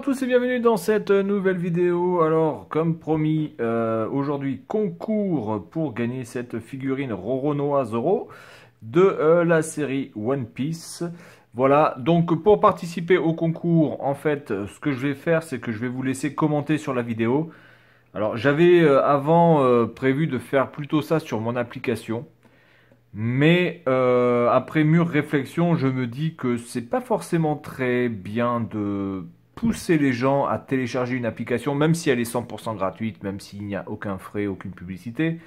Bonjour à tous et bienvenue dans cette nouvelle vidéo. Alors, comme promis, aujourd'hui, concours pour gagner cette figurine Roronoa Zoro de la série One Piece. Voilà, donc pour participer au concours, en fait, ce que je vais faire, c'est que je vais vous laisser commenter sur la vidéo. Alors, j'avais avant prévu de faire plutôt ça sur mon application. Mais après mûre réflexion, je me dis que c'est pas forcément très bien de pousser les gens à télécharger une application, même si elle est 100% gratuite, même s'il n'y a aucun frais, aucune publicité.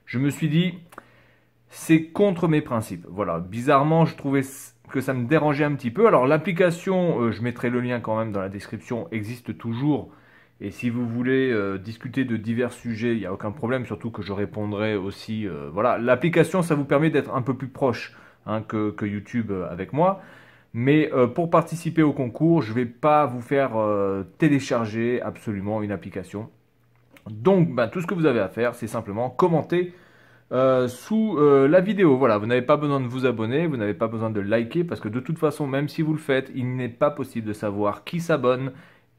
Je me suis dit, c'est contre mes principes. Voilà, bizarrement, je trouvais que ça me dérangeait un petit peu. Alors l'application, je mettrai le lien quand même dans la description, existe toujours. Et si vous voulez discuter de divers sujets, il n'y a aucun problème, surtout que je répondrai aussi. Voilà, l'application, ça vous permet d'être un peu plus proche hein, que YouTube avec moi. Mais pour participer au concours, je ne vais pas vous faire télécharger absolument une application. Donc, ben, tout ce que vous avez à faire, c'est simplement commenter sous la vidéo. Voilà, vous n'avez pas besoin de vous abonner, vous n'avez pas besoin de liker, parce que de toute façon, même si vous le faites, il n'est pas possible de savoir qui s'abonne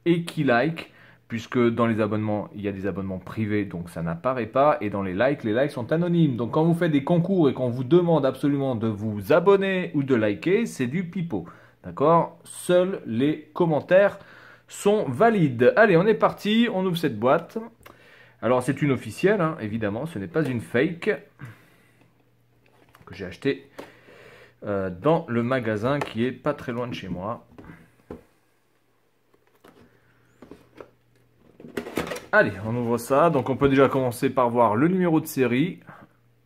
et qui like, puisque dans les abonnements, il y a des abonnements privés, donc ça n'apparaît pas, et dans les likes sont anonymes. Donc quand vous faites des concours et qu'on vous demande absolument de vous abonner ou de liker, c'est du pipeau. D'accord? Seuls les commentaires sont valides. Allez, on est parti, on ouvre cette boîte. Alors c'est une officielle, hein, évidemment, ce n'est pas une fake que j'ai acheté dans le magasin qui est pas très loin de chez moi. Allez, on ouvre ça. Donc on peut déjà commencer par voir le numéro de série.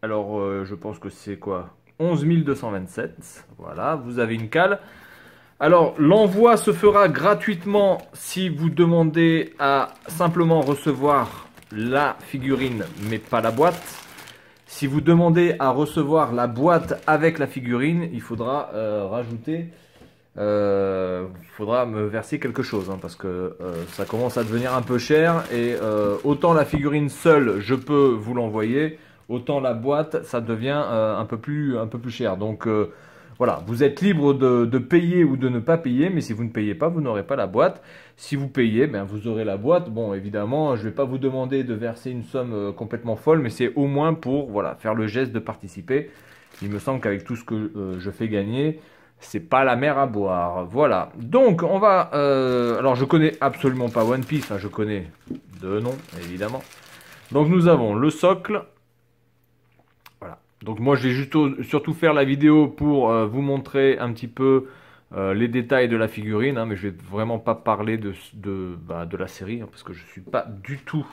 Alors je pense que c'est quoi? 11 227. Voilà, vous avez une cale. Alors l'envoi se fera gratuitement si vous demandez à simplement recevoir la figurine mais pas la boîte. Si vous demandez à recevoir la boîte avec la figurine, il faudra rajouter... faudra me verser quelque chose hein, parce que ça commence à devenir un peu cher et autant la figurine seule je peux vous l'envoyer, autant la boîte ça devient un peu plus cher. Donc voilà, vous êtes libre de payer ou de ne pas payer, mais si vous ne payez pas, vous n'aurez pas la boîte. Si vous payez, ben, vous aurez la boîte. Bon, évidemment, je ne vais pas vous demander de verser une somme complètement folle, mais c'est au moins pour voilà, faire le geste de participer. Il me semble qu'avec tout ce que je fais gagner, c'est pas la mer à boire. Voilà. Donc, on va... alors, je connais absolument pas One Piece. Enfin, je connais de nom, évidemment. Donc, nous avons le socle. Voilà. Donc, moi, je vais surtout faire la vidéo pour vous montrer un petit peu les détails de la figurine. Hein, mais je vais vraiment pas parler de la série. Hein, parce que je suis pas du tout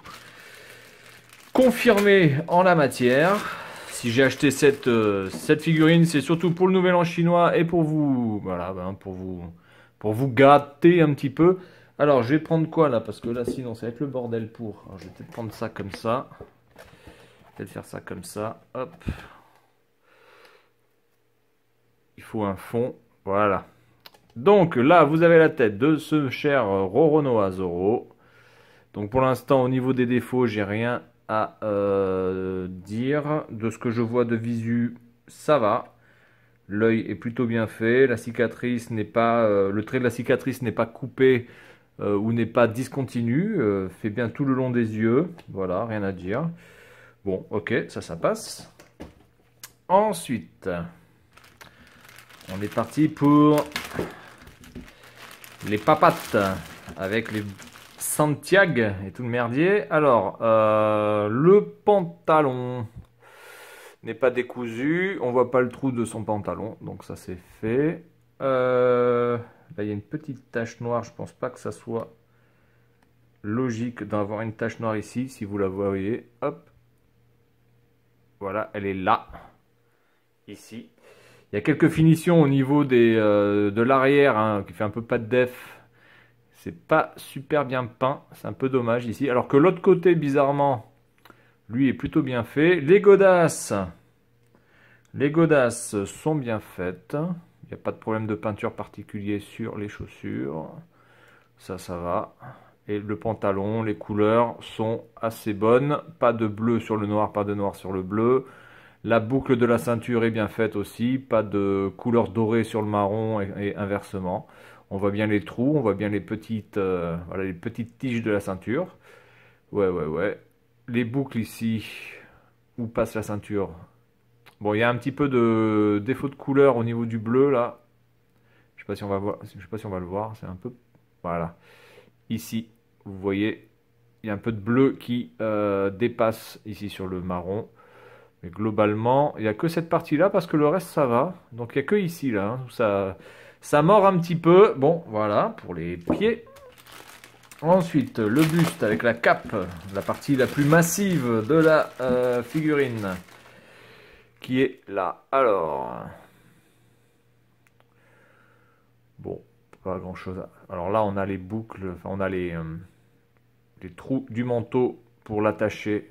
confirmé en la matière. Si j'ai acheté cette figurine, c'est surtout pour le Nouvel An chinois et pour vous, voilà, ben, pour vous gâter un petit peu. Alors, je vais prendre quoi là? Parce que là, sinon, ça va être le bordel pour. Alors, je vais peut-être prendre ça comme ça. Peut-être faire ça comme ça. Hop. Il faut un fond. Voilà. Donc là, vous avez la tête de ce cher Roronoa Zoro. Donc pour l'instant, au niveau des défauts, j'ai rien à dire. De ce que je vois de visu, ça va. L'œil est plutôt bien fait. La cicatrice n'est pas, le trait de la cicatrice n'est pas coupé ou n'est pas discontinu. Fait bien tout le long des yeux. Voilà, rien à dire. Bon, ok, ça passe. Ensuite, on est parti pour les papates avec les Santiago et tout le merdier. Alors, le pantalon n'est pas décousu. On voit pas le trou de son pantalon. Donc ça, c'est fait. Là, il y a une petite tache noire. Je pense pas que ça soit logique d'avoir une tache noire ici. Si vous la voyez, hop. Voilà, elle est là. Ici. Il y a quelques finitions au niveau de l'arrière hein, qui fait un peu pas de def. C'est pas super bien peint, c'est un peu dommage ici. Alors que l'autre côté, bizarrement, lui est plutôt bien fait. Les godasses sont bien faites. Il n'y a pas de problème de peinture particulier sur les chaussures. Ça va. Et le pantalon, les couleurs sont assez bonnes. Pas de bleu sur le noir, pas de noir sur le bleu. La boucle de la ceinture est bien faite aussi. Pas de couleur dorée sur le marron et inversement. On voit bien les trous, on voit bien les petites, voilà, les petites tiges de la ceinture. Ouais. Les boucles ici, où passe la ceinture. Bon, il y a un petit peu de défaut de couleur au niveau du bleu, là. Je sais pas si on va voir, je sais pas si on va le voir, c'est un peu... Voilà. Ici, vous voyez, il y a un peu de bleu qui dépasse ici sur le marron. Mais globalement, il n'y a que cette partie-là parce que le reste, ça va. Donc, il n'y a que ici, là. Hein, ça mord un petit peu. Bon, voilà, pour les pieds. Ensuite, le buste avec la cape, la partie la plus massive de la figurine. Qui est là. Alors... Bon, pas grand-chose. Alors là, on a les boucles, enfin, on a les trous du manteau pour l'attacher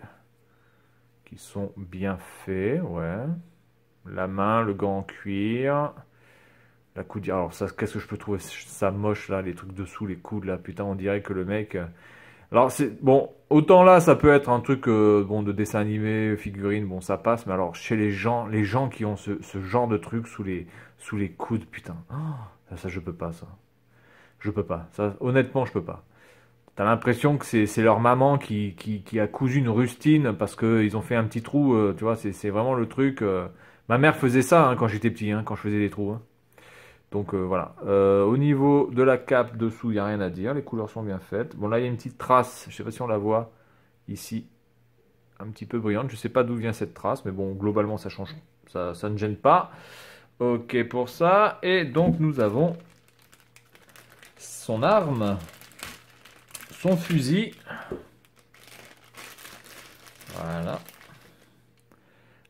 qui sont bien faits, ouais. La main, le gant en cuir, la coudière. Alors ça, qu'est-ce que je peux trouver ça moche là, les trucs dessous, les coudes là, putain, on dirait que le mec... Alors c'est bon, autant là, ça peut être un truc bon de dessin animé, figurine, bon ça passe, mais alors chez les gens qui ont ce genre de truc sous les coudes, putain, oh, ça je peux pas ça. Je peux pas. Ça, honnêtement, je peux pas. T'as l'impression que c'est leur maman qui a cousu une rustine parce qu'ils ont fait un petit trou. Tu vois, c'est vraiment le truc. Ma mère faisait ça hein, quand j'étais petit, hein, quand je faisais des trous. Hein. Donc voilà. Au niveau de la cape dessous, il n'y a rien à dire. Les couleurs sont bien faites. Bon, là, il y a une petite trace. Je sais pas si on la voit ici. Un petit peu brillante. Je sais pas d'où vient cette trace. Mais bon, globalement, ça change. Ça ne gêne pas. Ok pour ça. Et donc, nous avons... son arme, son fusil, voilà,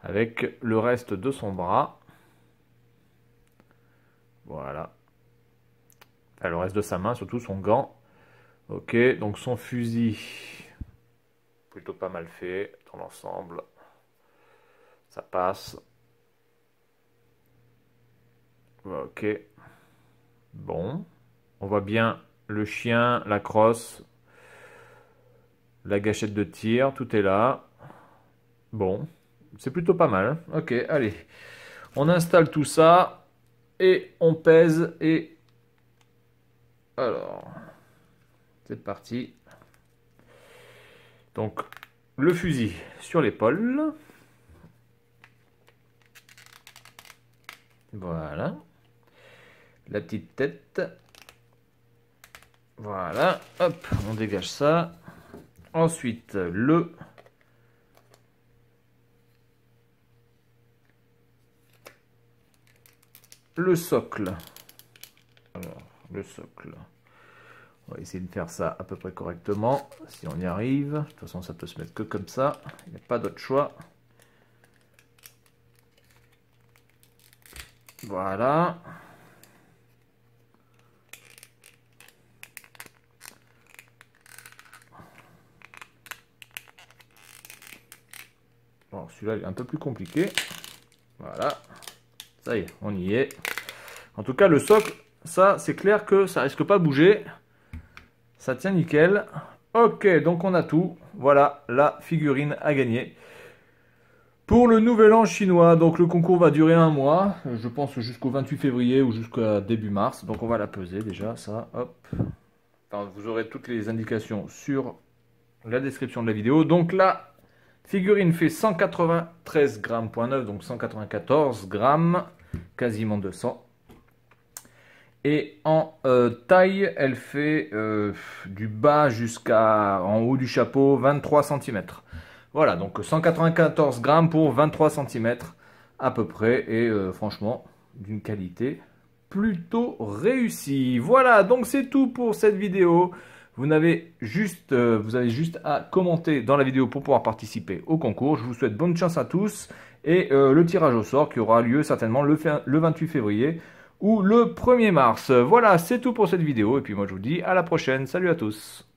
avec le reste de son bras, voilà, enfin, le reste de sa main, surtout son gant, ok, donc son fusil, plutôt pas mal fait dans l'ensemble, ça passe, ok, bon. On voit bien le chien, la crosse, la gâchette de tir, tout est là. Bon, c'est plutôt pas mal. Ok, allez. On installe tout ça et on pèse et... Alors, c'est parti. Donc, le fusil sur l'épaule. Voilà. La petite tête. Voilà, hop, on dégage ça. Ensuite, le socle. Alors, le socle. On va essayer de faire ça à peu près correctement, si on y arrive. De toute façon, ça peut se mettre que comme ça. Il n'y a pas d'autre choix. Voilà. Bon, celui-là est un peu plus compliqué. Voilà. Ça y est, on y est. En tout cas, le socle, ça, c'est clair que ça risque pas de bouger. Ça tient nickel. Ok, donc on a tout. Voilà, la figurine a gagné. Pour le nouvel an chinois, donc le concours va durer 1 mois. Je pense jusqu'au 28 février ou jusqu'à début mars. Donc on va la peser déjà, ça, hop. Enfin, vous aurez toutes les indications sur la description de la vidéo. Donc là, figurine fait 193 grammes, donc 194 grammes, quasiment 200. Et en taille, elle fait du bas jusqu'en haut du chapeau 23 cm. Voilà, donc 194 grammes pour 23 cm à peu près. Et franchement, d'une qualité plutôt réussie. Voilà, donc c'est tout pour cette vidéo. Vous avez juste à commenter dans la vidéo pour pouvoir participer au concours. Je vous souhaite bonne chance à tous et le tirage au sort qui aura lieu certainement le 28 février ou le 1er mars. Voilà, c'est tout pour cette vidéo et puis moi je vous dis à la prochaine. Salut à tous.